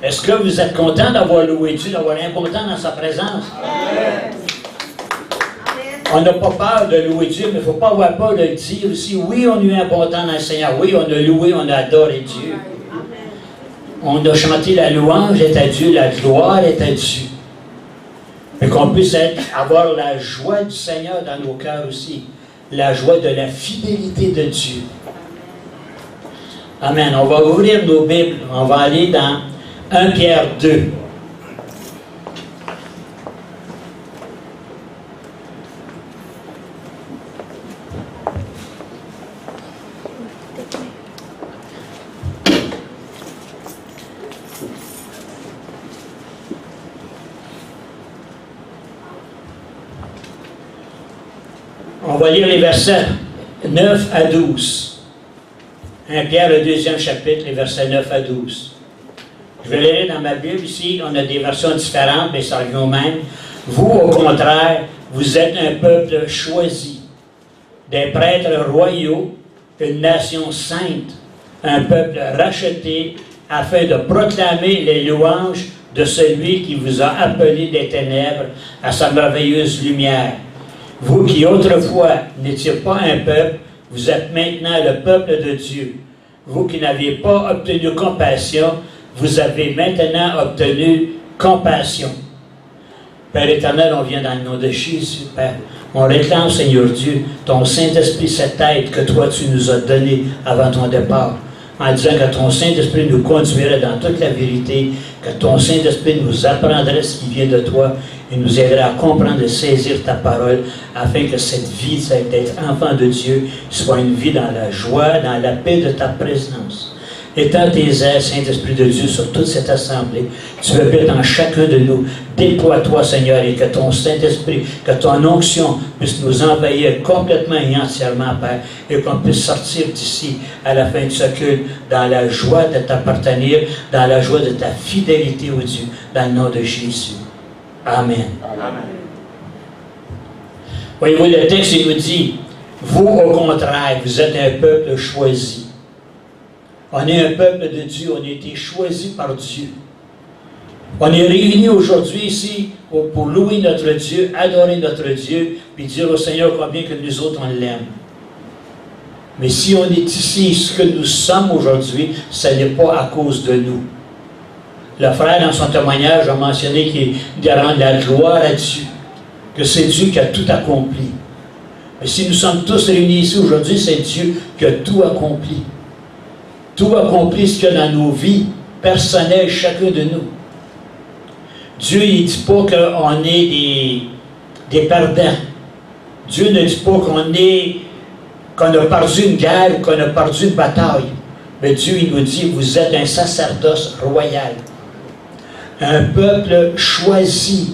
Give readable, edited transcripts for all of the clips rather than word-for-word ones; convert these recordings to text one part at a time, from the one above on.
Est-ce que vous êtes content d'avoir loué Dieu, d'avoir un content dans sa présence? Amen. On n'a pas peur de louer Dieu, mais il ne faut pas avoir peur de le dire aussi. Oui, on a eu un bon temps dans le Seigneur. Oui, on a loué, on a adoré Dieu. On a chanté la louange est à Dieu, la gloire est à Dieu. Mais qu'on puisse avoir la joie du Seigneur dans nos cœurs aussi. La joie de la fidélité de Dieu. Amen. On va ouvrir nos Bibles. On va aller dans 1 Pierre 2. On va lire les versets 9 à 12. 1 Pierre, le 2e chapitre, les versets 9 à 12. Je vais lire dans ma Bible ici, on a des versions différentes, mais ça revient au même. Vous, au contraire, vous êtes un peuple choisi, des prêtres royaux, une nation sainte, un peuple racheté, afin de proclamer les louanges de celui qui vous a appelé des ténèbres à sa merveilleuse lumière. Vous qui autrefois n'étiez pas un peuple, vous êtes maintenant le peuple de Dieu. Vous qui n'aviez pas obtenu compassion, vous avez maintenant obtenu compassion. Père éternel, on vient dans le nom de Jésus, Père. On réclame, Seigneur Dieu, ton Saint-Esprit, cette aide que toi tu nous as donnée avant ton départ. En disant que ton Saint-Esprit nous conduirait dans toute la vérité, que ton Saint-Esprit nous apprendrait ce qui vient de toi et nous aiderait à comprendre et saisir ta parole, afin que cette vie, d'être enfant de Dieu, soit une vie dans la joie, dans la paix de ta présence. Étends tes ailes, Saint-Esprit de Dieu, sur toute cette assemblée. Tu veux être dans chacun de nous. Déploie-toi, Seigneur, et que ton Saint-Esprit, que ton onction puisse nous envahir complètement et entièrement, Père, et qu'on puisse sortir d'ici à la fin de ce culte dans la joie de t'appartenir, dans la joie de ta fidélité au Dieu, dans le nom de Jésus. Amen. Amen. Voyez-vous, le texte, il nous dit, vous, au contraire, vous êtes un peuple choisi. On est un peuple de Dieu, on a été choisi par Dieu. On est réunis aujourd'hui ici pour louer notre Dieu, adorer notre Dieu, puis dire au Seigneur combien que nous autres on l'aime. Mais si on est ici, ce que nous sommes aujourd'hui, ce n'est pas à cause de nous. Le frère, dans son témoignage, a mentionné qu'il rend la gloire à Dieu, que c'est Dieu qui a tout accompli. Mais si nous sommes tous réunis ici aujourd'hui, c'est Dieu qui a tout accompli. Tout accompli ce qu'il y a dans nos vies personnelles, chacun de nous. Dieu ne dit pas qu'on est des perdants. Dieu ne dit pas qu'on a perdu une guerre, qu'on a perdu une bataille. Mais Dieu, il nous dit, vous êtes un sacerdoce royal. Un peuple choisi.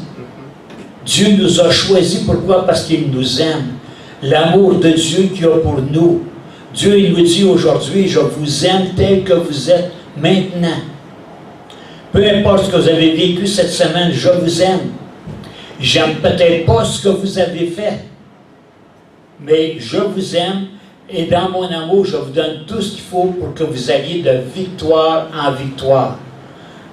Dieu nous a choisis. Pourquoi? Parce qu'il nous aime. L'amour de Dieu qu'il a pour nous. Dieu, il nous dit aujourd'hui, je vous aime tel que vous êtes maintenant. Peu importe ce que vous avez vécu cette semaine, je vous aime. J'aime peut-être pas ce que vous avez fait, mais je vous aime et dans mon amour, je vous donne tout ce qu'il faut pour que vous alliez de victoire en victoire.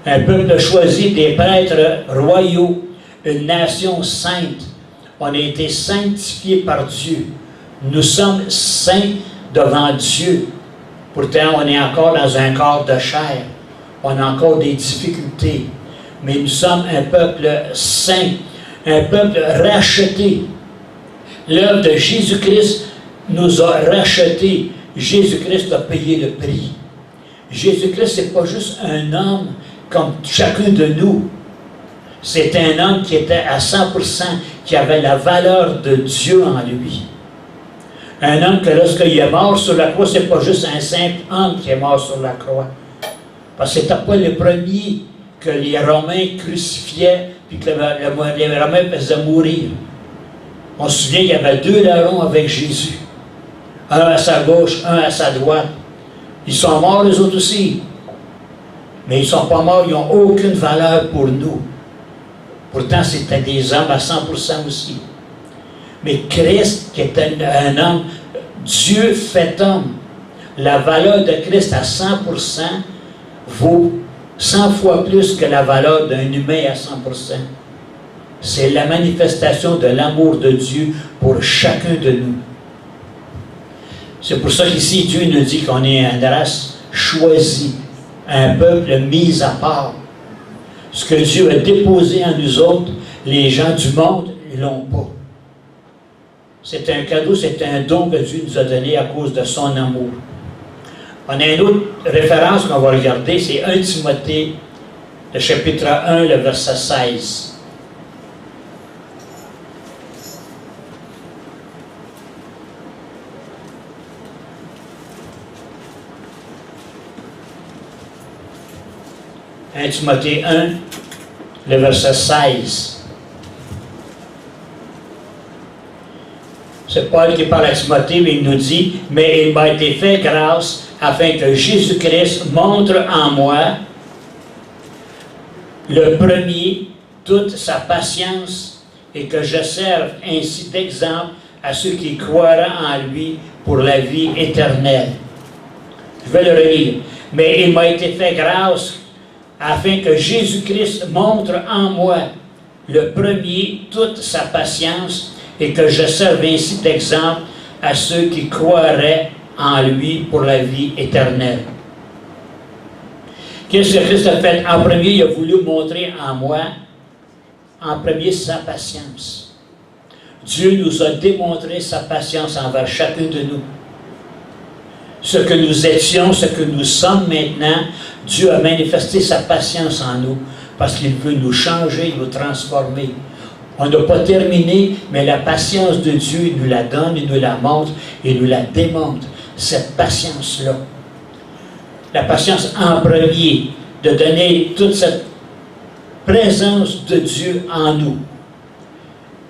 Un peuple choisi, des prêtres royaux, une nation sainte. On a été sanctifiés par Dieu. Nous sommes saints devant Dieu. Pourtant, on est encore dans un corps de chair. On a encore des difficultés. Mais nous sommes un peuple saint, un peuple racheté. L'œuvre de Jésus-Christ nous a rachetés. Jésus-Christ a payé le prix. Jésus-Christ, ce n'est pas juste un homme comme chacun de nous. C'est un homme qui était à 100%, qui avait la valeur de Dieu en lui. Un homme que lorsqu'il est mort sur la croix, ce n'est pas juste un simple homme qui est mort sur la croix. Parce que ce n'était pas le premier que les Romains crucifiaient, puis que les Romains faisaient mourir. On se souvient qu'il y avait 2 larrons avec Jésus. Un à sa gauche, un à sa droite. Ils sont morts, les autres aussi. Mais ils ne sont pas morts, ils n'ont aucune valeur pour nous. Pourtant, c'était des hommes à 100% aussi. Mais Christ, qui était un homme, Dieu fait homme. La valeur de Christ à 100% vaut 100 fois plus que la valeur d'un humain à 100%. C'est la manifestation de l'amour de Dieu pour chacun de nous. C'est pour ça qu'ici, Dieu nous dit qu'on est une race choisie, un peuple mis à part. Ce que Dieu a déposé en nous autres, les gens du monde ne l'ont pas. C'est un cadeau, c'est un don que Dieu nous a donné à cause de son amour. On a une autre référence qu'on va regarder, c'est 1 Timothée, le chapitre 1, le verset 16. « 1 Timothée 1, le verset 16. C'est Paul qui parle à Timothée, mais il nous dit « Mais il m'a été fait grâce afin que Jésus-Christ montre en moi le premier toute sa patience et que je serve ainsi d'exemple à ceux qui croiront en lui pour la vie éternelle. » Je vais le relire. « Mais il m'a été fait grâce afin que Jésus-Christ montre en moi le premier toute sa patience et que je serve ainsi d'exemple à ceux qui croiraient en lui pour la vie éternelle. » Qu'est-ce que Christ a fait? En premier, il a voulu montrer en moi, en premier, sa patience. Dieu nous a démontré sa patience envers chacun de nous. Ce que nous étions, ce que nous sommes maintenant, Dieu a manifesté sa patience en nous parce qu'il veut nous changer, nous transformer. On n'a pas terminé, mais la patience de Dieu, il nous la donne, il nous la montre, il nous la démontre, cette patience-là. La patience en premier, de donner toute cette présence de Dieu en nous.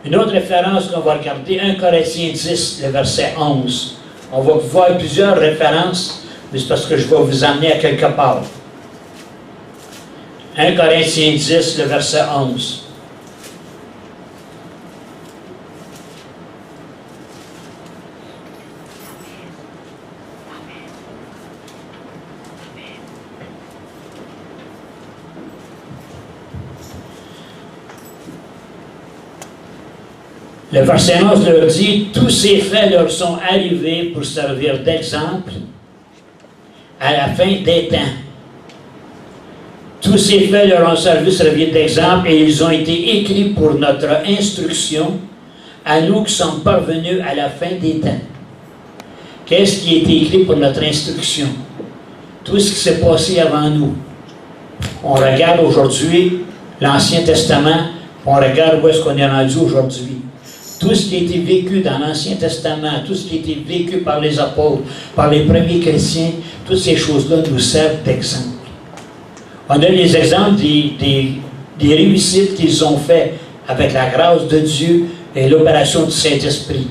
Une autre référence qu'on va regarder, 1 Corinthiens 10, le verset 11. On va voir plusieurs références, mais c'est parce que je vais vous amener à quelque part. 1 Corinthiens 10, le verset 11. Le verset 11 leur dit « Tous ces faits leur sont arrivés pour servir d'exemple à la fin des temps. » Tous ces faits leur ont servi d'exemple et ils ont été écrits pour notre instruction à nous qui sommes parvenus à la fin des temps. Qu'est-ce qui a été écrit pour notre instruction? Tout ce qui s'est passé avant nous. On regarde aujourd'hui l'Ancien Testament, on regarde où est-ce qu'on est rendu aujourd'hui. Tout ce qui a été vécu dans l'Ancien Testament, tout ce qui a été vécu par les apôtres, par les premiers chrétiens, toutes ces choses-là nous servent d'exemple. On a les exemples des réussites qu'ils ont fait avec la grâce de Dieu et l'opération du Saint-Esprit.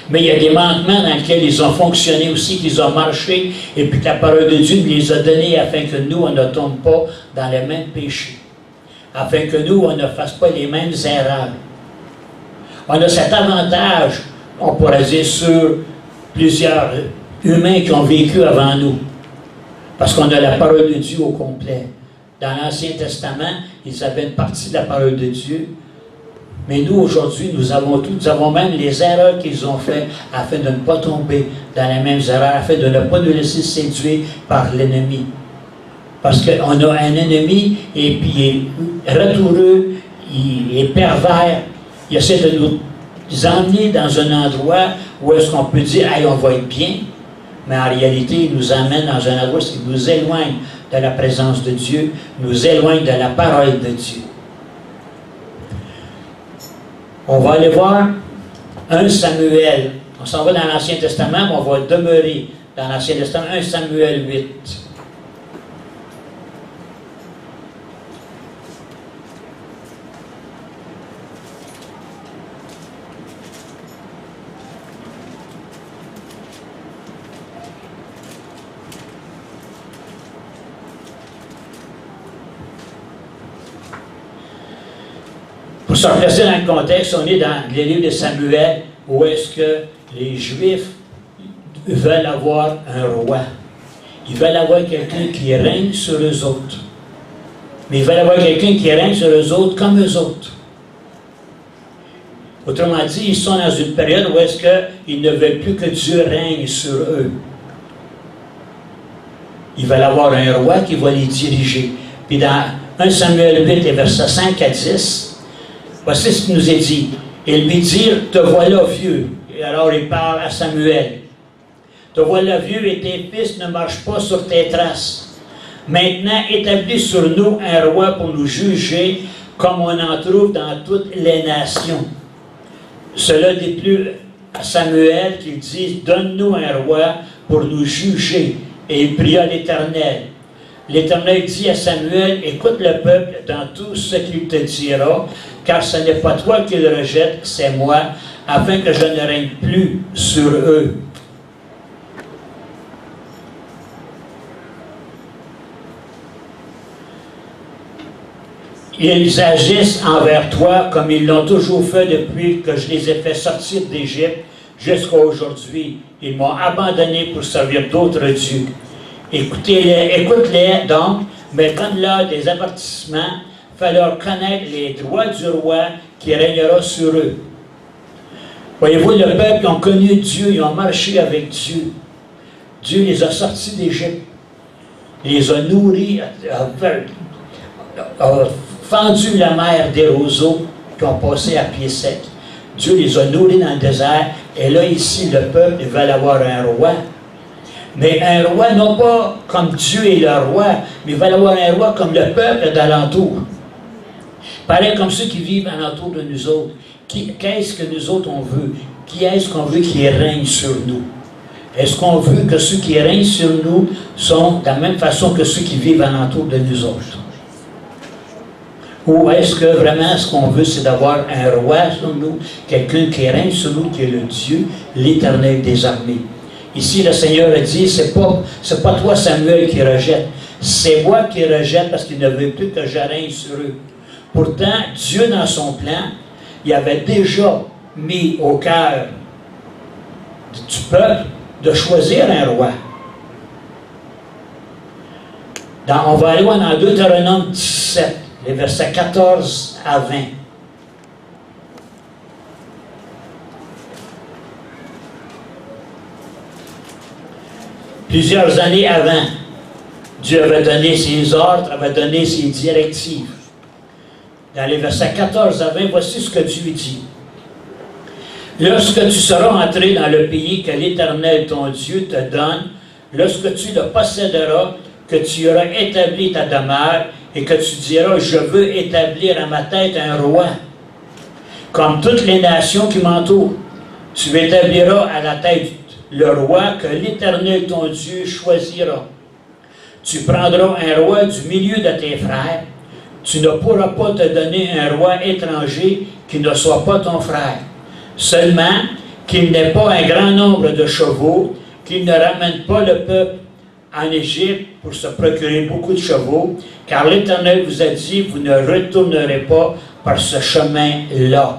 Mais il y a des manquements dans lesquels ils ont fonctionné aussi, qu'ils ont marché, et puis que la parole de Dieu nous les a donnés afin que nous, on ne tombe pas dans les mêmes péchés. Afin que nous, on ne fasse pas les mêmes erreurs. On a cet avantage, on pourrait dire, sur plusieurs humains qui ont vécu avant nous. Parce qu'on a la parole de Dieu au complet. Dans l'Ancien Testament, ils avaient une partie de la parole de Dieu. Mais nous, aujourd'hui, nous avons tout. Nous avons même les erreurs qu'ils ont faites afin de ne pas tomber dans les mêmes erreurs, afin de ne pas nous laisser séduire par l'ennemi. Parce qu'on a un ennemi, et puis il est ratoureux, il est pervers. Il essaie de nous emmener dans un endroit où est-ce qu'on peut dire « Hey, on va être bien », mais en réalité, il nous amène dans un endroit qui nous éloigne de la présence de Dieu, nous éloigne de la parole de Dieu. On va aller voir 1 Samuel. On s'en va dans l'Ancien Testament, mais on va demeurer dans l'Ancien Testament, 1 Samuel 8. Pour se replacer dans le contexte, on est dans les livres de Samuel, où est-ce que les Juifs veulent avoir un roi. Ils veulent avoir quelqu'un qui règne sur eux autres. Mais ils veulent avoir quelqu'un qui règne sur eux autres comme eux autres. Autrement dit, ils sont dans une période où est-ce qu'ils ne veulent plus que Dieu règne sur eux. Ils veulent avoir un roi qui va les diriger. Puis dans 1 Samuel 8 et versets 5 à 10, voici ce qu'il nous est dit. Il lui dit, te voilà vieux. Et alors il parle à Samuel. Te voilà vieux et tes fils ne marchent pas sur tes traces. Maintenant, établis sur nous un roi pour nous juger, comme on en trouve dans toutes les nations. Cela déplut à Samuel qu'il dise, donne-nous un roi pour nous juger. Et il pria l'Éternel. L'Éternel dit à Samuel, écoute le peuple dans tout ce qu'il te dira, car ce n'est pas toi qui le rejette, c'est moi, afin que je ne règne plus sur eux. Ils agissent envers toi comme ils l'ont toujours fait depuis que je les ai fait sortir d'Égypte jusqu'à aujourd'hui. Ils m'ont abandonné pour servir d'autres dieux. Écoute-les donc, mais donne-leur des avertissements, fais-leur connaître les droits du roi qui régnera sur eux. Voyez-vous, le peuple, ils ont connu Dieu, ils ont marché avec Dieu. Dieu les a sortis d'Égypte, les a nourris, a fendu la mer des roseaux qui ont passé à pied sec. Dieu les a nourris dans le désert, et là, ici, le peuple, ils veulent avoir un roi. Mais un roi, non pas comme Dieu est le roi, mais ils veulent avoir un roi comme le peuple d'alentour. Pareil comme ceux qui vivent alentour de nous autres. Qu'est-ce que nous autres on veut? Qui est-ce qu'on veut qui règne sur nous? Est-ce qu'on veut que ceux qui règnent sur nous sont de la même façon que ceux qui vivent alentour de nous autres? Ou est-ce que vraiment ce qu'on veut, c'est d'avoir un roi sur nous, quelqu'un qui règne sur nous, qui est le Dieu, l'Éternel des armées? Ici, le Seigneur a dit, c'est pas toi, Samuel, qui rejette. C'est moi qui rejette parce qu'il ne veut plus que je règne sur eux. Pourtant, Dieu, dans son plan, il avait déjà mis au cœur du peuple de choisir un roi. On va aller voir dans Deutéronome 17, les versets 14 à 20. Plusieurs années avant, Dieu avait donné ses ordres, avait donné ses directives. Dans les versets 14 à 20, voici ce que Dieu dit. Lorsque tu seras entré dans le pays que l'Éternel, ton Dieu, te donne, lorsque tu le posséderas, que tu auras établi ta demeure, et que tu diras, je veux établir à ma tête un roi, comme toutes les nations qui m'entourent. Tu établiras à la tête le roi que l'Éternel, ton Dieu, choisira. Tu prendras un roi du milieu de tes frères. Tu ne pourras pas te donner un roi étranger qui ne soit pas ton frère. Seulement qu'il n'ait pas un grand nombre de chevaux, qu'il ne ramène pas le peuple en Égypte pour se procurer beaucoup de chevaux, car l'Éternel vous a dit, vous ne retournerez pas par ce chemin-là.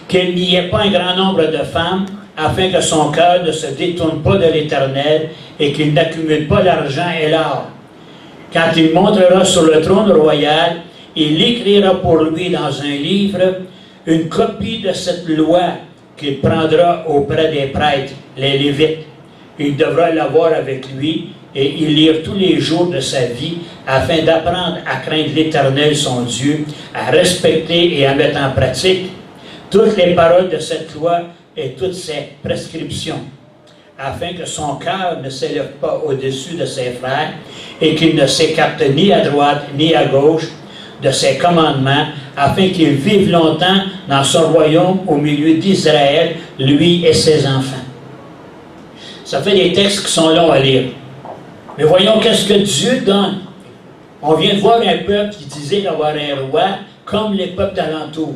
Qu'il n'y ait pas un grand nombre de femmes, afin que son cœur ne se détourne pas de l'Éternel et qu'il n'accumule pas l'argent et l'or. Quand il montera sur le trône royal, il écrira pour lui dans un livre une copie de cette loi qu'il prendra auprès des prêtres, les Lévites. Il devra l'avoir avec lui et y lire tous les jours de sa vie afin d'apprendre à craindre l'Éternel son Dieu, à respecter et à mettre en pratique toutes les paroles de cette loi et toutes ses prescriptions, afin que son cœur ne s'élève pas au-dessus de ses frères et qu'il ne s'écarte ni à droite ni à gauche de ses commandements, afin qu'il vive longtemps dans son royaume au milieu d'Israël, lui et ses enfants. Ça fait des textes qui sont longs à lire. Mais voyons qu'est-ce que Dieu donne. On vient de voir un peuple qui disait d'avoir un roi comme les peuples d'alentour.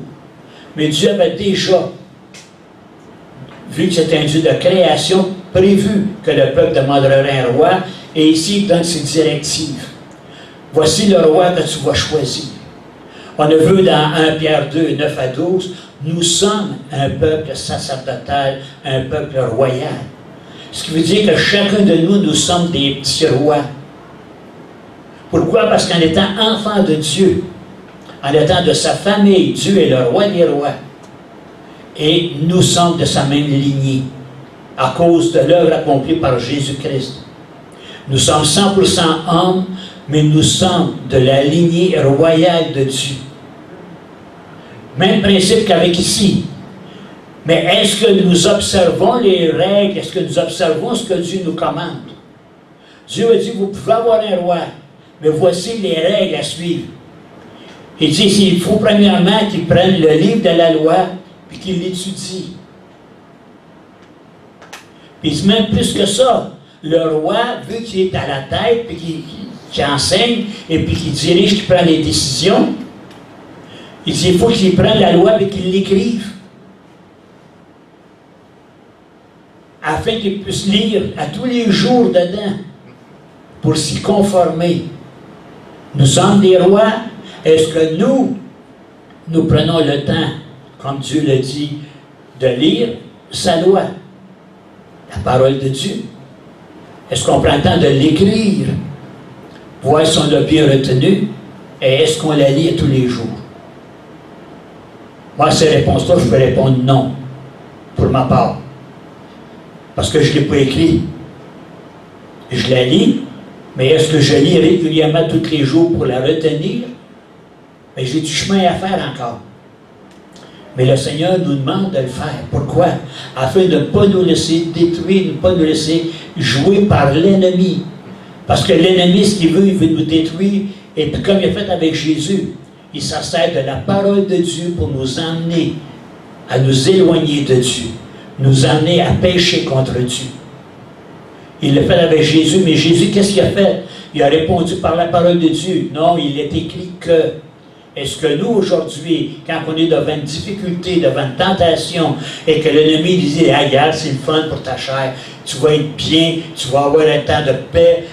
Mais Dieu avait déjà, vu que c'est un Dieu de création, prévu que le peuple demanderait un roi, et ici il donne ses directives. Voici le roi que tu vas choisir. On a vu dans 1 Pierre 2, 9 à 12, nous sommes un peuple sacerdotal, un peuple royal. Ce qui veut dire que chacun de nous, nous sommes des petits rois. Pourquoi? Parce qu'en étant enfant de Dieu, en étant de sa famille, Dieu est le roi des rois. Et nous sommes de sa même lignée, à cause de l'œuvre accomplie par Jésus-Christ. Nous sommes 100% hommes, mais nous sommes de la lignée royale de Dieu. Même principe qu'avec ici. Mais est-ce que nous observons les règles? Est-ce que nous observons ce que Dieu nous commande? Dieu a dit, vous pouvez avoir un roi, mais voici les règles à suivre. Il dit, il faut premièrement qu'ils prennent le livre de la loi, puis qu'ils l'étudient. Puis il dit même plus que ça. Le roi, vu qu'il est à la tête, puis qu'il enseigne, et puis qu'il dirige, qu'il prend les décisions, il dit, il faut qu'il prenne la loi et qu'il l'écrive. Afin qu'il puisse lire à tous les jours dedans, pour s'y conformer. Nous sommes des rois. Est-ce que nous prenons le temps, comme Dieu le dit, de lire sa loi, la parole de Dieu? Est-ce qu'on prend le temps de l'écrire, voir si on l'a bien retenu, et est-ce qu'on la lit tous les jours? Moi, à ces réponses-là, je peux répondre non, pour ma part. Parce que je ne l'ai pas écrit. Je la lis, mais est-ce que je lis régulièrement tous les jours pour la retenir? Mais j'ai du chemin à faire encore. Mais le Seigneur nous demande de le faire. Pourquoi? Afin de ne pas nous laisser détruire, de ne pas nous laisser jouer par l'ennemi. Parce que l'ennemi, ce qu'il veut, il veut nous détruire. Et puis comme il a fait avec Jésus, il s'assert de la parole de Dieu pour nous emmener à nous éloigner de Dieu. Nous emmener à pécher contre Dieu. Il l'a fait avec Jésus, mais Jésus, qu'est-ce qu'il a fait? Il a répondu par la parole de Dieu. Non, il est écrit que... Est-ce que nous, aujourd'hui, quand on est devant une difficulté, devant une tentation, et que l'ennemi disait, ah, regarde, c'est le fun pour ta chair, tu vas être bien, tu vas avoir un temps de paix,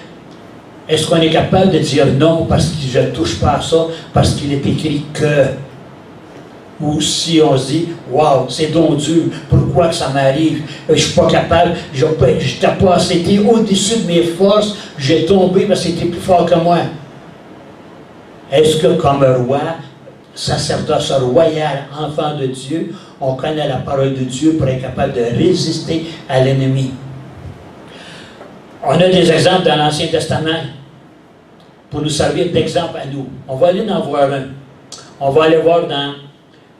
est-ce qu'on est capable de dire non parce que je ne touche pas à ça, parce qu'il est écrit que? Ou si on se dit, wow, c'est donc dur, pourquoi que ça m'arrive? Je ne suis pas capable, je n'ai pas, c'était au-dessus de mes forces, j'ai tombé parce que c'était plus fort que moi. Est-ce que comme un roi, sacerdoce royal, enfant de Dieu, on connaît la parole de Dieu pour être capable de résister à l'ennemi? On a des exemples dans l'Ancien Testament pour nous servir d'exemple à nous. On va aller en voir un. On va aller voir dans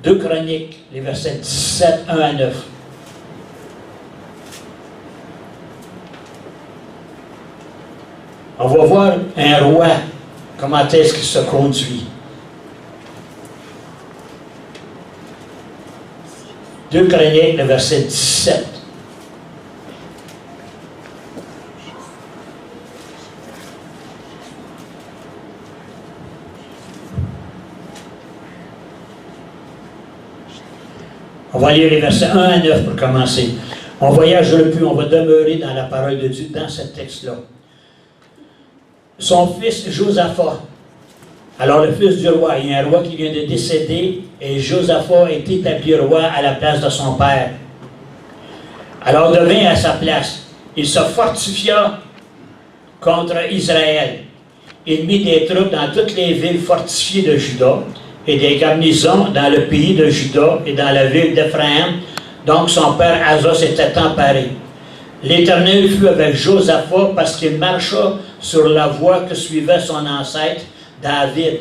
2 Chroniques, les versets 17, 1 à 9. On va voir un roi. Comment est-ce qu'il se conduit? 2 Chroniques, le verset 17. On va lire les versets 1 à 9 pour commencer. On voyage le plus, on va demeurer dans la parole de Dieu, dans ce texte-là. Son fils Josaphat. Alors le fils du roi, il y a un roi qui vient de décéder et Josaphat est établi roi à la place de son père. Alors devint à sa place. Il se fortifia contre Israël. Il mit des troupes dans toutes les villes fortifiées de Juda et des garnisons dans le pays de Juda et dans la ville d'Éphraïm. Donc son père Asa s'était emparé. L'Éternel fut avec Josaphat parce qu'il marcha sur la voie que suivait son ancêtre David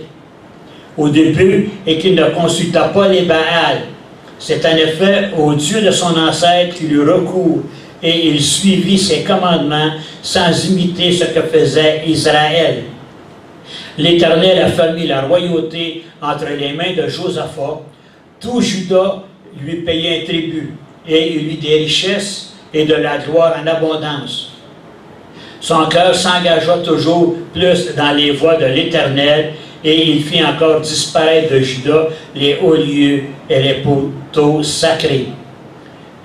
au début et qu'il ne consulta pas les Baals. C'est en effet au Dieu de son ancêtre qu'il eut recours et il suivit ses commandements sans imiter ce que faisait Israël. L'Éternel a fermé la royauté entre les mains de Josaphat. Tout Juda lui payait un tribut et il eut des richesses et de la gloire en abondance. Son cœur s'engagea toujours plus dans les voies de l'Éternel et il fit encore disparaître de Juda les hauts lieux et les poteaux sacrés.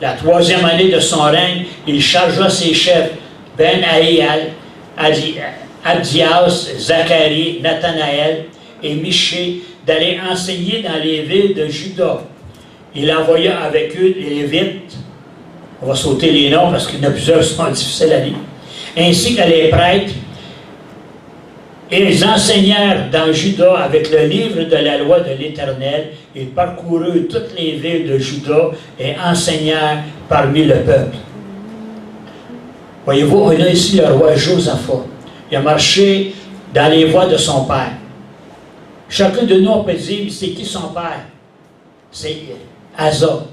La 3e année de son règne, il chargea ses chefs, Ben-Aïal, Abdias, Zacharie, Nathanaël et Michée, d'aller enseigner dans les villes de Juda. Il envoya avec eux les Lévites, On va sauter les noms parce qu'il y en a plusieurs qui sont difficiles à lire. Ainsi que les prêtres, et ils enseignèrent dans Juda avec le livre de la loi de l'Éternel. Ils parcoururent toutes les villes de Juda et enseignèrent parmi le peuple. Voyez-vous, on a ici le roi Josaphat. Il a marché dans les voies de son père. Chacun de nous, on peut dire, c'est qui son père? C'est Asa.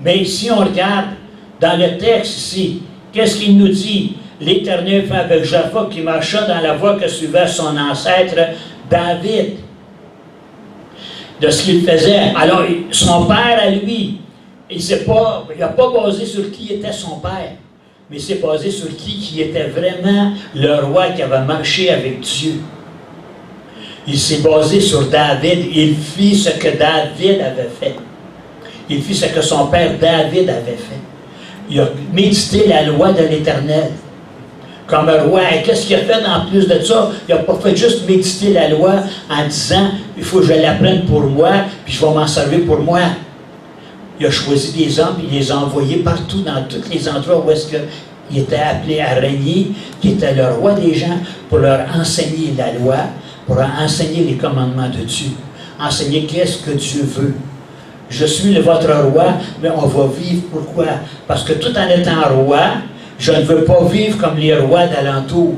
Mais si on regarde dans le texte ici, qu'est-ce qu'il nous dit? L'Éternel fait avec Josaphat qui marcha dans la voie que suivait son ancêtre David. De ce qu'il faisait. Alors, son père à lui, il n'a pas basé sur qui était son père, mais il s'est basé sur qui était vraiment le roi qui avait marché avec Dieu. Il s'est basé sur David. Il fit ce que David avait fait. Il fit ce que son père David avait fait. Il a médité la loi de l'Éternel. Comme un roi. Et qu'est-ce qu'il a fait en plus de ça? Il n'a pas fait juste méditer la loi en disant, il faut que je l'apprenne pour moi, puis je vais m'en servir pour moi. Il a choisi des hommes, puis il les a envoyés partout, dans tous les endroits où est-ce qu'il était appelé à régner, qui était le roi des gens, pour leur enseigner la loi, pour leur enseigner les commandements de Dieu. Enseigner qu'est-ce que Dieu veut. Je suis votre roi, mais on va vivre pourquoi? Parce que tout en étant roi, je ne veux pas vivre comme les rois d'alentour.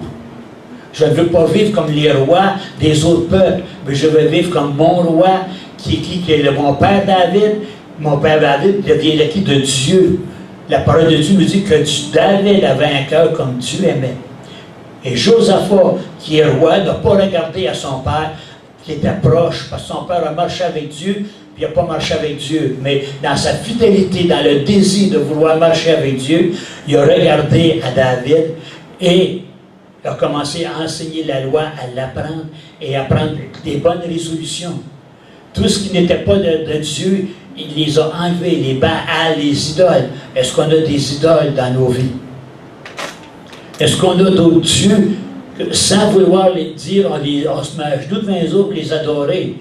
Je ne veux pas vivre comme les rois des autres peuples, mais je veux vivre comme mon roi, qui est mon père David. Mon père David devient de qui? De Dieu. La parole de Dieu nous dit que David avait un cœur comme Dieu aimait. Et Josaphat, qui est roi, n'a pas regardé à son père, qui était proche, parce que son père a marché avec Dieu, puis il n'a pas marché avec Dieu. Mais dans sa fidélité, dans le désir de vouloir marcher avec Dieu, il a regardé à David et a commencé à enseigner la loi, à l'apprendre et à prendre des bonnes résolutions. Tout ce qui n'était pas de Dieu, il les a enlevés, les Baals, les idoles. Est-ce qu'on a des idoles dans nos vies? Est-ce qu'on a d'autres dieux que, sans vouloir les dire, on se met à genoux devant les autres pour les adorer?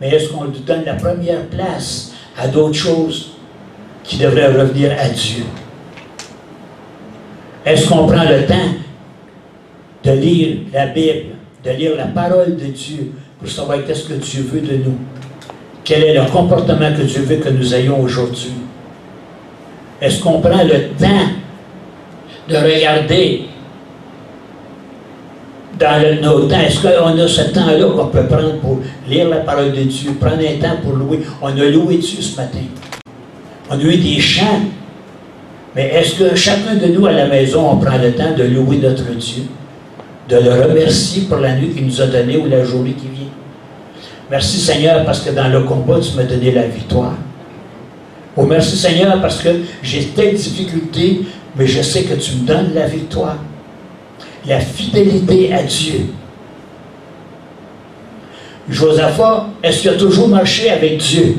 Mais est-ce qu'on lui donne la première place à d'autres choses qui devraient revenir à Dieu? Est-ce qu'on prend le temps de lire la Bible, de lire la parole de Dieu pour savoir qu'est-ce que Dieu veut de nous? Quel est le comportement que Dieu veut que nous ayons aujourd'hui? Est-ce qu'on prend le temps de regarder dans nos temps? Est-ce qu'on a ce temps-là qu'on peut prendre pour lire la parole de Dieu, prendre un temps pour louer? On a loué Dieu ce matin. On a eu des chants. Mais est-ce que chacun de nous à la maison, on prend le temps de louer notre Dieu? De le remercier pour la nuit qu'il nous a donnée ou la journée qui vient? Merci Seigneur parce que dans le combat, tu m'as donné la victoire. Oh, merci Seigneur parce que j'ai telle difficulté, mais je sais que tu me donnes la victoire. La fidélité à Dieu. Josaphat, est-ce qu'il a toujours marché avec Dieu?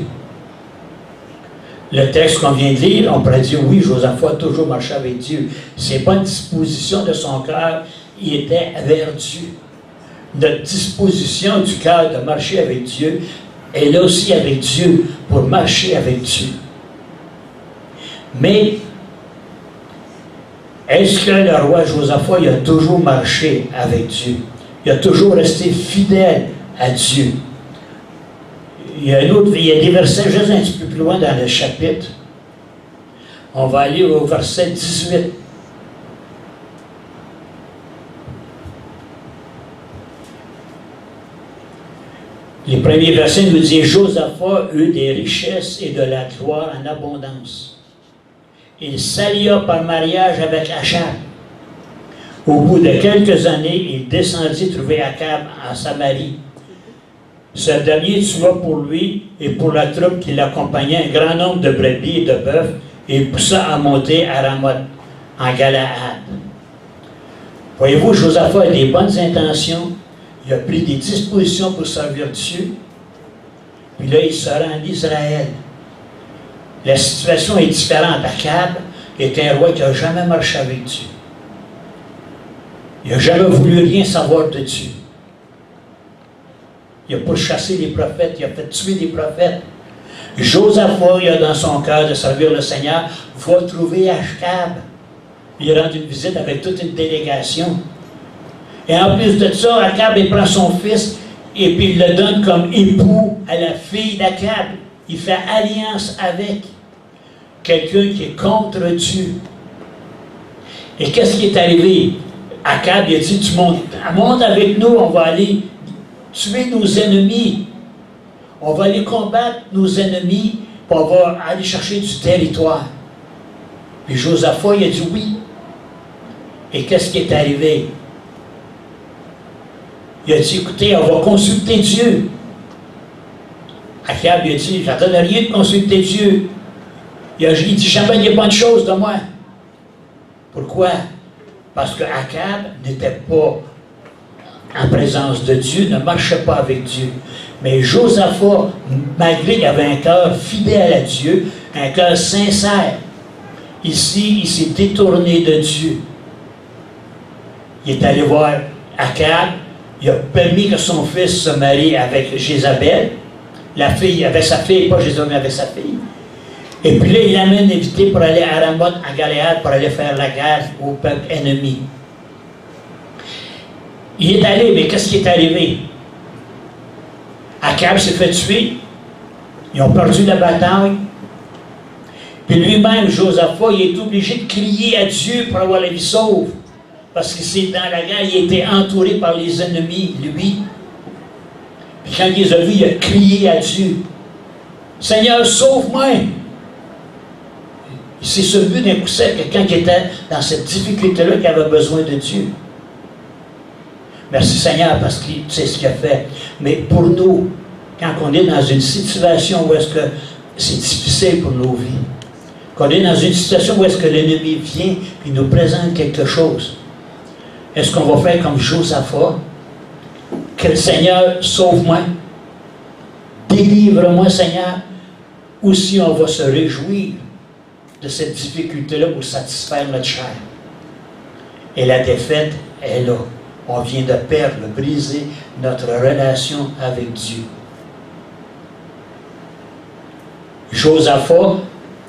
Le texte qu'on vient de lire, on pourrait dire oui, Josaphat a toujours marché avec Dieu. C'est pas une disposition de son cœur, il était vers Dieu. Notre disposition du cœur de marcher avec Dieu est là aussi avec Dieu, pour marcher avec Dieu. Mais est-ce que le roi Josaphat il a toujours marché avec Dieu? Il a toujours resté fidèle à Dieu. Il y a des versets juste un petit peu plus loin dans le chapitre. On va aller au verset 18. Les premiers versets nous disent « Josaphat eut des richesses et de la gloire en abondance. Il s'allia par mariage avec Achab. Au bout de quelques années, il descendit trouver Achab en Samarie. Ce dernier tua pour lui et pour la troupe qui l'accompagnait un grand nombre de brebis et de bœufs et il poussa à monter à Ramoth, en Galaad. » Voyez-vous, Josaphat a des bonnes intentions. Il a pris des dispositions pour servir Dieu. Puis là, il se rend en Israël. La situation est différente. Achab est un roi qui n'a jamais marché avec Dieu. Il n'a jamais voulu rien savoir de Dieu. Il n'a pas chassé les prophètes, il a fait tuer des prophètes. Josaphat, il a dans son cœur de servir le Seigneur, va trouver Achab. Il rend une visite avec toute une délégation. Et en plus de ça, Achab, il prend son fils et puis il le donne comme époux à la fille d'Achab. Il fait alliance avec quelqu'un qui est contre Dieu. Et qu'est-ce qui est arrivé? Achab, il a dit, tu montes avec nous, on va aller tuer nos ennemis. On va aller combattre nos ennemis, puis on va aller chercher du territoire. Puis Josaphat, il a dit oui. Et qu'est-ce qui est arrivé? Il a dit, écoutez, on va consulter Dieu. Achab, il a dit, j'en donne rien de consulter Dieu. Il dit, jamais il n'y a pas de chose de moi. Pourquoi? Parce que Achab n'était pas en présence de Dieu, ne marchait pas avec Dieu. Mais Josaphat, malgré qu'il avait un cœur fidèle à Dieu, un cœur sincère, ici, il s'est détourné de Dieu. Il est allé voir Achab, il a permis que son fils se marie avec Jézabel, la fille, avec sa fille, pas Jézabel, mais avec sa fille. Et puis là, il l'amène invité pour aller à Ramoth, en Galéade, pour aller faire la guerre au peuple ennemi. Il est allé, mais qu'est-ce qui est arrivé? Achab s'est fait tuer. Ils ont perdu la bataille. Puis lui-même, Josaphat, il est obligé de crier à Dieu pour avoir la vie sauve. Parce que c'est dans la guerre, il était entouré par les ennemis, lui. Puis quand il les a vus, il a crié à Dieu. Seigneur, sauve-moi! Il s'est sauvé d'un coup sec, quelqu'un qui était dans cette difficulté-là, qui avait besoin de Dieu. Merci Seigneur, parce que tu sais ce qu'il a fait. Mais pour nous, quand on est dans une situation où est-ce que c'est difficile pour nos vies, qu'on est dans une situation où est-ce que l'ennemi vient et nous présente quelque chose, est-ce qu'on va faire comme Josaphat? Que le Seigneur sauve-moi, délivre-moi Seigneur, ou si on va se réjouir de cette difficulté-là pour satisfaire notre chair. Et la défaite est là. On vient de perdre, de briser notre relation avec Dieu. Josaphat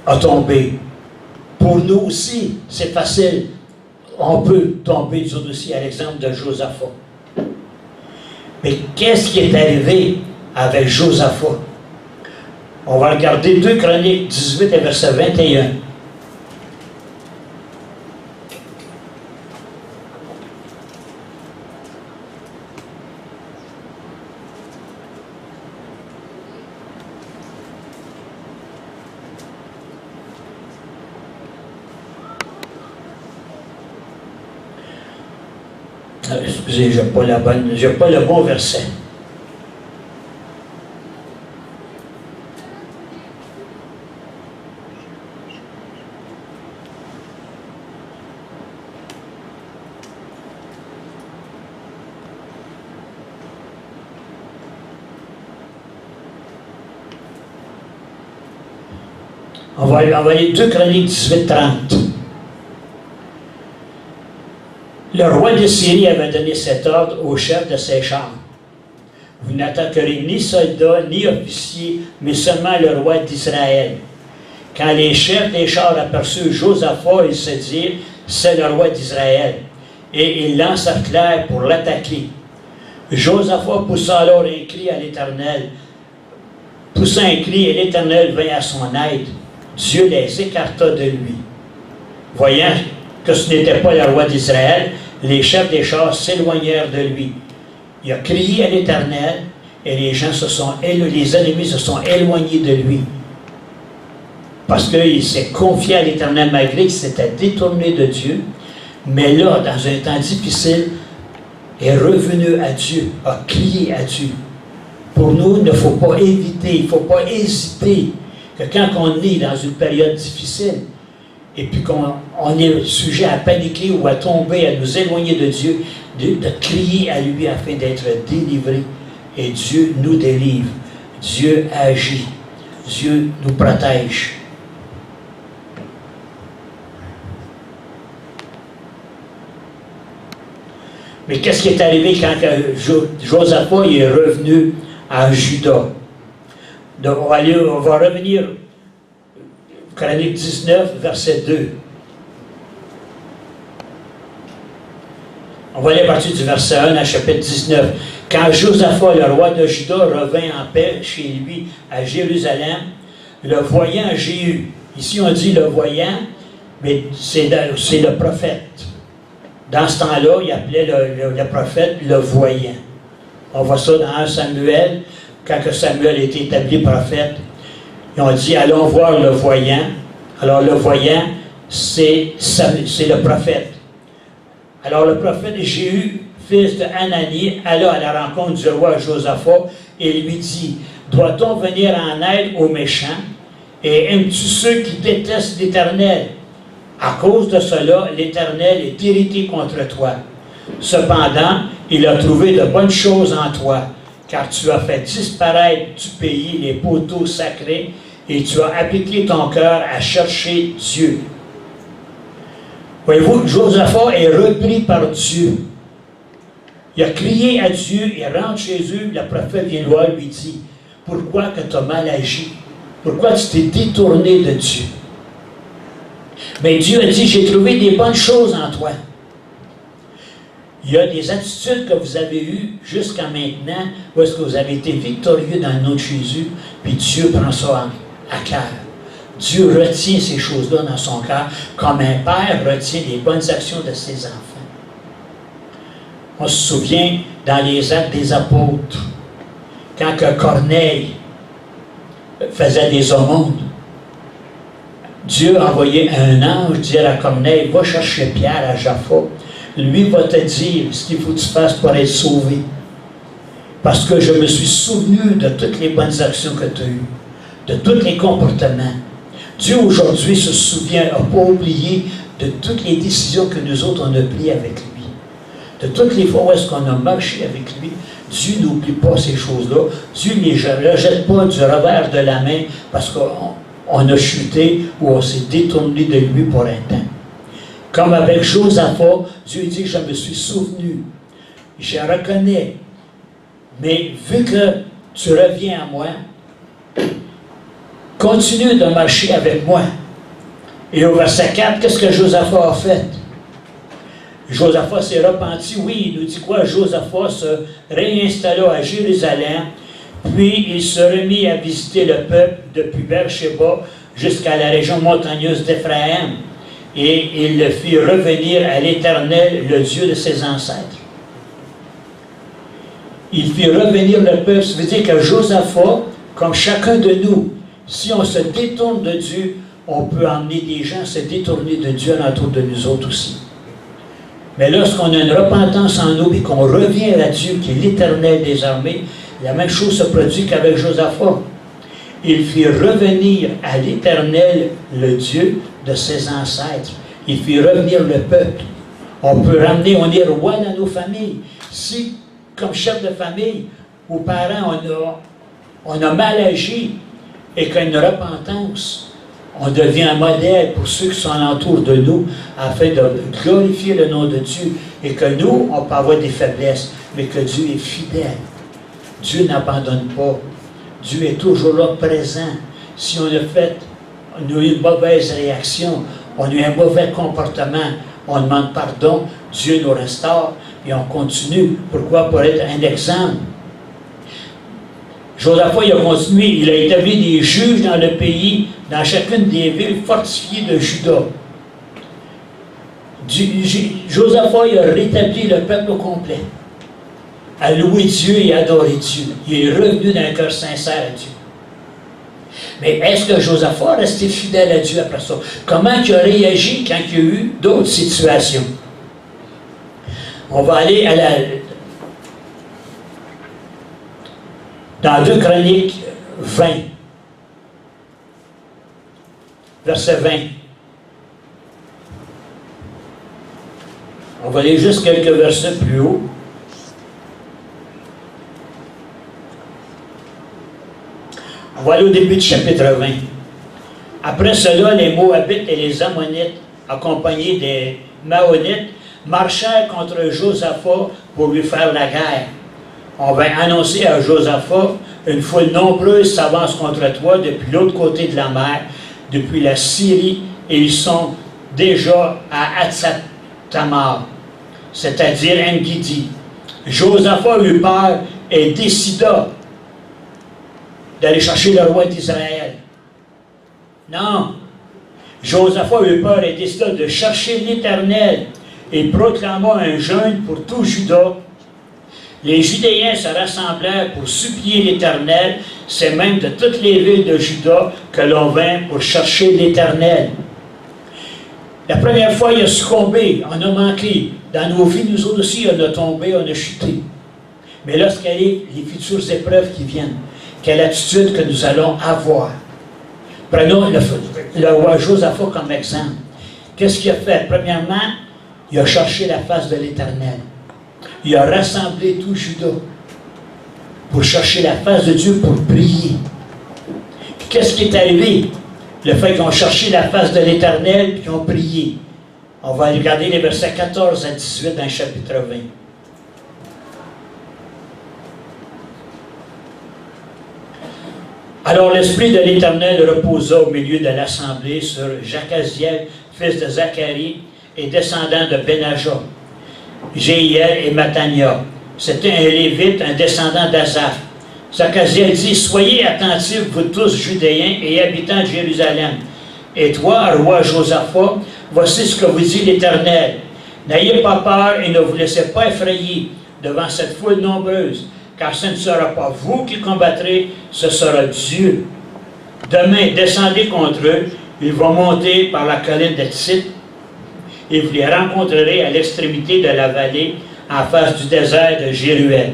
a tombé. Pour nous aussi, c'est facile. On peut tomber du aussi à l'exemple de Josaphat. Mais qu'est-ce qui est arrivé avec Josaphat? On va regarder 2 Chroniques 18 et verset 21. Excusez, je n'ai pas le bon verset. On va aller 2 Chroniques 18-30. Le roi de Syrie avait donné cet ordre au chef de ses chars. Vous n'attaquerez ni soldats, ni officiers, mais seulement le roi d'Israël. Quand les chefs des chars aperçurent Josaphat, ils se dirent, c'est le roi d'Israël. Et ils l'encerclèrent pour l'attaquer. Josaphat poussa alors un cri à l'Éternel. Poussa un cri et l'Éternel vint à son aide. Dieu les écarta de lui. Voyant que ce n'était pas le roi d'Israël, les chefs des chars s'éloignèrent de lui. Il a crié à l'Éternel et les ennemis se sont éloignés de lui. Parce qu'il s'est confié à l'Éternel malgré qu'il s'était détourné de Dieu. Mais là, dans un temps difficile, est revenu à Dieu, a crié à Dieu. Pour nous, il ne faut pas éviter, il ne faut pas hésiter que quand on est dans une période difficile, et puis qu'on est sujet à paniquer ou à tomber, à nous éloigner de Dieu, de crier à lui afin d'être délivré. Et Dieu nous délivre. Dieu agit. Dieu nous protège. Mais qu'est-ce qui est arrivé quand Josaphat est revenu à Juda? On va revenir, Chronique 19, verset 2. On va aller à partir du verset 1 à chapitre 19. Quand Josaphat, le roi de Juda, revint en paix chez lui à Jérusalem, le voyant Jéhu, ici on dit le voyant, mais c'est le prophète. Dans ce temps-là, il appelait le prophète le voyant. On voit ça dans 1 Samuel, quand Samuel était établi prophète. Ils ont dit, allons voir le voyant. Alors le voyant, c'est le prophète. Alors le prophète Jéhu, fils de Hanani, alla à la rencontre du roi Josaphat et lui dit, doit-on venir en aide aux méchants et aimes-tu ceux qui détestent l'Éternel? À cause de cela, l'Éternel est irrité contre toi. Cependant, il a trouvé de bonnes choses en toi, car tu as fait disparaître du pays les poteaux sacrés et tu as appliqué ton cœur à chercher Dieu. Voyez-vous, Josaphat est repris par Dieu. Il a crié à Dieu, il rentre chez eux, le prophète vient le voir, lui dit, pourquoi que tu as mal agi? Pourquoi tu t'es détourné de Dieu? Mais Dieu a dit, j'ai trouvé des bonnes choses en toi. Il y a des attitudes que vous avez eues jusqu'à maintenant, où est-ce que vous avez été victorieux dans le nom de Jésus, puis Dieu prend ça à cœur. Dieu retient ces choses-là dans son cœur, comme un père retient les bonnes actions de ses enfants. On se souvient dans les Actes des Apôtres, quand que Corneille faisait des aumônes, Dieu a envoyé un ange dire à Corneille, va chercher Pierre à Jaffa. Lui va te dire ce qu'il faut que tu fasses pour être sauvé. Parce que je me suis souvenu de toutes les bonnes actions que tu as eues, de tous les comportements. Dieu aujourd'hui se souvient, n'a pas oublié de toutes les décisions que nous autres on a prises avec lui. De toutes les fois où est-ce qu'on a marché avec lui, Dieu n'oublie pas ces choses-là. Dieu ne les rejette pas du revers de la main parce qu'on a chuté ou on s'est détourné de lui pour un temps. Comme avec Josaphat, Dieu dit, je me suis souvenu, je reconnais, mais vu que tu reviens à moi, continue de marcher avec moi. Et au verset 4, qu'est-ce que Josaphat a fait? Josaphat s'est repenti, oui, il nous dit quoi? Josaphat se réinstalla à Jérusalem, puis il se remit à visiter le peuple depuis Beersheba jusqu'à la région montagneuse d'Éphraïm. Et il le fit revenir à l'Éternel, le Dieu de ses ancêtres. Il fit revenir le peuple, ça veut dire que Josaphat, comme chacun de nous, si on se détourne de Dieu, on peut emmener des gens à se détourner de Dieu autour de nous autres aussi. Mais lorsqu'on a une repentance en nous et qu'on revient à Dieu, qui est l'Éternel des armées, la même chose se produit qu'avec Josaphat. Il fit revenir à l'Éternel, le Dieu de ses ancêtres. Il fit revenir le peuple. On peut ramener, on est roi dans nos familles. Si, comme chef de famille ou parents, on a mal agi et qu'il y a une repentance, on devient un modèle pour ceux qui sont alentour de nous afin de glorifier le nom de Dieu et que nous, on peut avoir des faiblesses, mais que Dieu est fidèle. Dieu n'abandonne pas. Dieu est toujours là, présent. Si on a eu une mauvaise réaction, on a eu un mauvais comportement, on demande pardon, Dieu nous restaure et on continue. Pourquoi? Pour être un exemple. Josaphat, il a continué, il a établi des juges dans le pays, dans chacune des villes fortifiées de Juda. Josaphat, il a rétabli le peuple au complet, à louer Dieu et adorer Dieu. Il est revenu d'un cœur sincère à Dieu. Mais est-ce que Josaphat a resté fidèle à Dieu après ça? Comment il a réagi quand il y a eu d'autres situations? On va aller dans 2 Chroniques 20, verset 20. On va aller juste quelques versets plus haut. On va aller au début du chapitre 20. Après cela, les Moabites et les Ammonites, accompagnés des Maonites, marchèrent contre Josaphat pour lui faire la guerre. On va annoncer à Josaphat, une foule nombreuse s'avance contre toi depuis l'autre côté de la mer, depuis la Syrie, et ils sont déjà à Hatzatamar, c'est-à-dire En-Gidi. Josaphat eut peur et décida d'aller chercher le roi d'Israël. Non, Josaphat eut peur et décida de chercher l'Éternel et proclama un jeûne pour tout Juda. Les Judéens se rassemblèrent pour supplier l'Éternel. C'est même de toutes les villes de Juda que l'on vint pour chercher l'Éternel. La première fois, il a succombé, on a manqué. Dans nos vies, nous autres aussi, on a tombé, on a chuté. Mais lorsqu'il y a les futures épreuves qui viennent, quelle attitude que nous allons avoir? Prenons le roi Josaphat comme exemple. Qu'est-ce qu'il a fait? Premièrement, il a cherché la face de l'Éternel. Il a rassemblé tout Juda pour chercher la face de Dieu, pour prier. Qu'est-ce qui est arrivé? Le fait qu'ils ont cherché la face de l'Éternel et qu'ils ont prié. On va regarder les versets 14 à 18 dans le chapitre 20. Alors l'Esprit de l'Éternel reposa au milieu de l'assemblée sur Jacaziel, fils de Zacharie, et descendant de Benaja, Jéhiel et Matania. C'était un Lévite, un descendant d'Azaph. Zachaziel dit, « Soyez attentifs, vous tous, Judéens et habitants de Jérusalem. Et toi, roi Josaphat, voici ce que vous dit l'Éternel. N'ayez pas peur et ne vous laissez pas effrayer devant cette foule nombreuse, car ce ne sera pas vous qui combattrez, ce sera Dieu. Demain, descendez contre eux, ils vont monter par la colline de Tsit, et vous les rencontrerez à l'extrémité de la vallée, en face du désert de Jéruel. »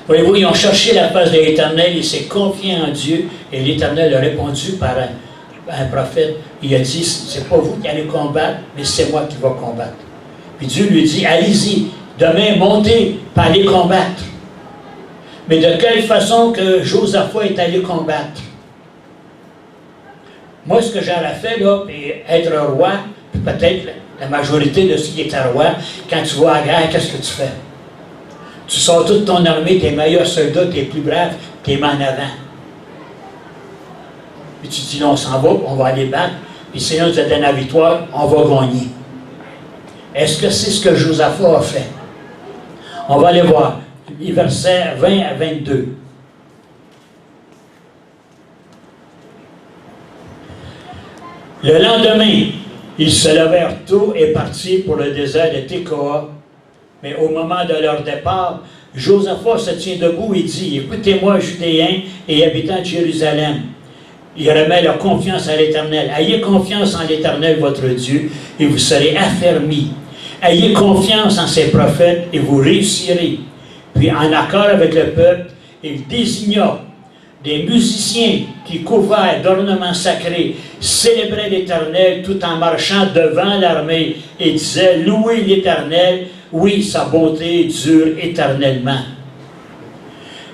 Voyez-vous, ils ont cherché la face de l'Éternel, ils s'est confié en Dieu, et l'Éternel a répondu par un prophète. Il a dit, c'est pas vous qui allez combattre, mais c'est moi qui vais combattre. Puis Dieu lui dit, allez-y, demain, montez, pour aller combattre. Mais de quelle façon que Josaphat est allé combattre? Moi, ce que j'aurais fait, là, et être roi, puis peut-être la majorité de ceux qui étaient rois, quand tu vas à la guerre, qu'est-ce que tu fais? Tu sors toute ton armée, tes meilleurs soldats, tes plus braves, tes mains en avant. Puis tu dis, là, on s'en va, on va aller battre, puis si on nous donne la victoire, on va gagner. Est-ce que c'est ce que Josaphat a fait? On va aller voir. Les versets 20 à 22. Le lendemain, ils se levèrent tôt et partirent pour le désert de Tekoa. Mais au moment de leur départ, Josaphat se tient debout et dit, « Écoutez-moi, Judéens et habitants de Jérusalem. » Il remet leur confiance à l'Éternel. « Ayez confiance en l'Éternel, votre Dieu, et vous serez affermis. Ayez confiance en ses prophètes, et vous réussirez. » Puis, en accord avec le peuple, il désigna des musiciens qui couverts d'ornements sacrés, célébraient l'Éternel tout en marchant devant l'armée et disaient, « Louez l'Éternel, oui, sa bonté dure éternellement. »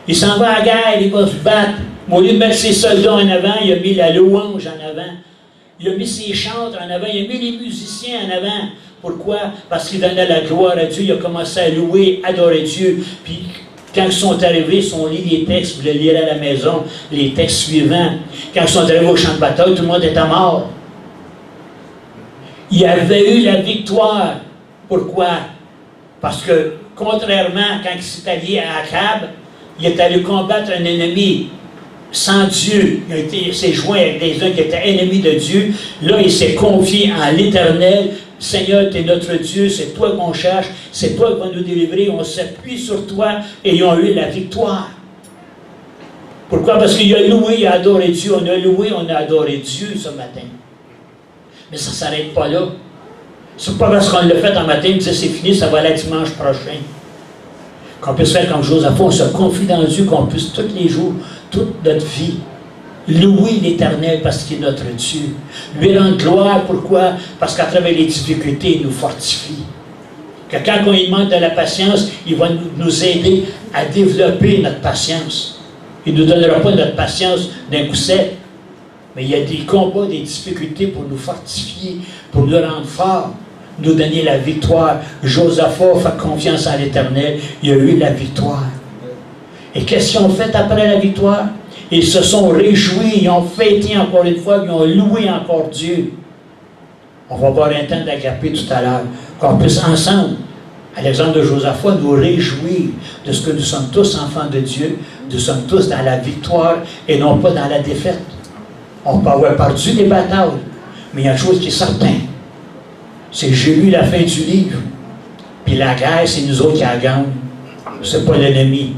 Il s'en va à la guerre, il va se battre. Au lieu de mettre ses soldats en avant, il a mis la louange en avant. Il a mis ses chantres en avant, il a mis les musiciens en avant. Pourquoi? Parce qu'il donnait la gloire à Dieu, il a commencé à louer, adorer Dieu. Puis, quand ils sont arrivés, ils ont lu les textes, vous les lirez à la maison, les textes suivants. Quand ils sont arrivés au champ de bataille, tout le monde était mort. Il avait eu la victoire. Pourquoi? Parce que, contrairement, quand il s'est allié à Akab, il est allé combattre un ennemi sans Dieu. Il s'est joint avec des gens qui étaient ennemis de Dieu. Là, il s'est confié en l'Éternel. Seigneur, tu es notre Dieu, c'est toi qu'on cherche, c'est toi qui vas nous délivrer, on s'appuie sur toi et ils ont eu la victoire. Pourquoi? Parce qu'il a loué, il a adoré Dieu, on a loué, on a adoré Dieu ce matin. Mais ça ne s'arrête pas là. C'est pas parce qu'on l'a fait en matin, que c'est fini, ça va aller dimanche prochain. Qu'on puisse faire comme Josaphat, on se confie dans Dieu, qu'on puisse tous les jours, toute notre vie, louer l'Éternel parce qu'il est notre Dieu. Lui rendre gloire, pourquoi? Parce qu'à travers les difficultés, il nous fortifie. Que quand on lui demande de la patience, il va nous aider à développer notre patience. Il ne nous donnera pas notre patience d'un coup sec. Mais il y a des combats, des difficultés pour nous fortifier, pour nous rendre forts, nous donner la victoire. Josaphat fait confiance en l'Éternel, il a eu la victoire. Et qu'est-ce qu'ils ont fait après la victoire? Ils se sont réjouis, ils ont fêté encore une fois, ils ont loué encore Dieu. On va avoir un temps d'agapé tout à l'heure, qu'on puisse ensemble, à l'exemple de Josaphat, nous réjouir de ce que nous sommes tous enfants de Dieu, nous sommes tous dans la victoire et non pas dans la défaite. On peut avoir perdu des batailles, mais il y a une chose qui est certaine, c'est que j'ai lu la fin du livre, puis la guerre, c'est nous autres qui la gagnons, c'est pas l'ennemi.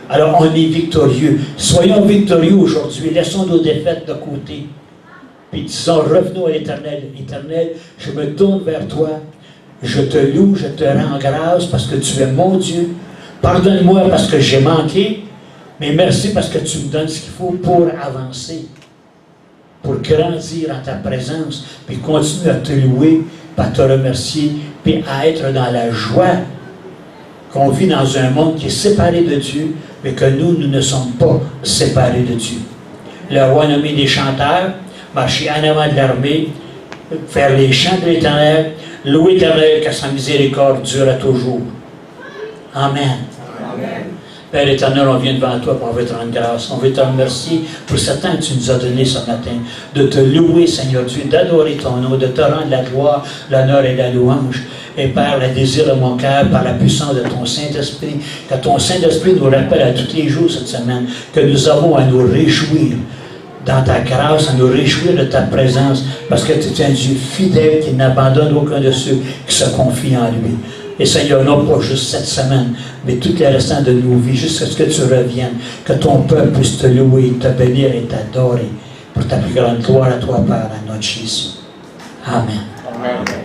Alors on est victorieux. Soyons victorieux aujourd'hui, laissons nos défaites de côté, puis disons, revenons à l'Éternel. Éternel, je me tourne vers toi, je te loue, je te rends grâce parce que tu es mon Dieu. Pardonne-moi parce que j'ai manqué, mais merci parce que tu me donnes ce qu'il faut pour avancer, pour grandir en ta présence, puis continuer à te louer, puis à te remercier, puis à être dans la joie qu'on vit dans un monde qui est séparé de Dieu, mais que nous ne sommes pas séparés de Dieu. Le roi a nommé des chanteurs, marcher en avant de l'armée, faire les chants de l'Éternel, louer l'Éternel que sa miséricorde dure à toujours. Amen. Amen. Père éternel, on vient devant toi pour on veut te rendre grâce. On veut te remercier pour ce temps que tu nous as donné ce matin, de te louer, Seigneur Dieu, d'adorer ton nom, de te rendre la gloire, l'honneur et la louange. Et Père, le désir de mon cœur, par la puissance de ton Saint-Esprit, que ton Saint-Esprit nous rappelle à tous les jours cette semaine que nous avons à nous réjouir dans ta grâce, à nous réjouir de ta présence, parce que tu es un Dieu fidèle qui n'abandonne aucun de ceux qui se confient en lui. Et Seigneur, non pas juste cette semaine, mais tout le restant de nos vies, jusqu'à ce que tu reviennes, que ton peuple puisse te louer, te bénir et t'adorer pour ta plus grande gloire à toi, Père, à notre Jésus. Amen. Amen.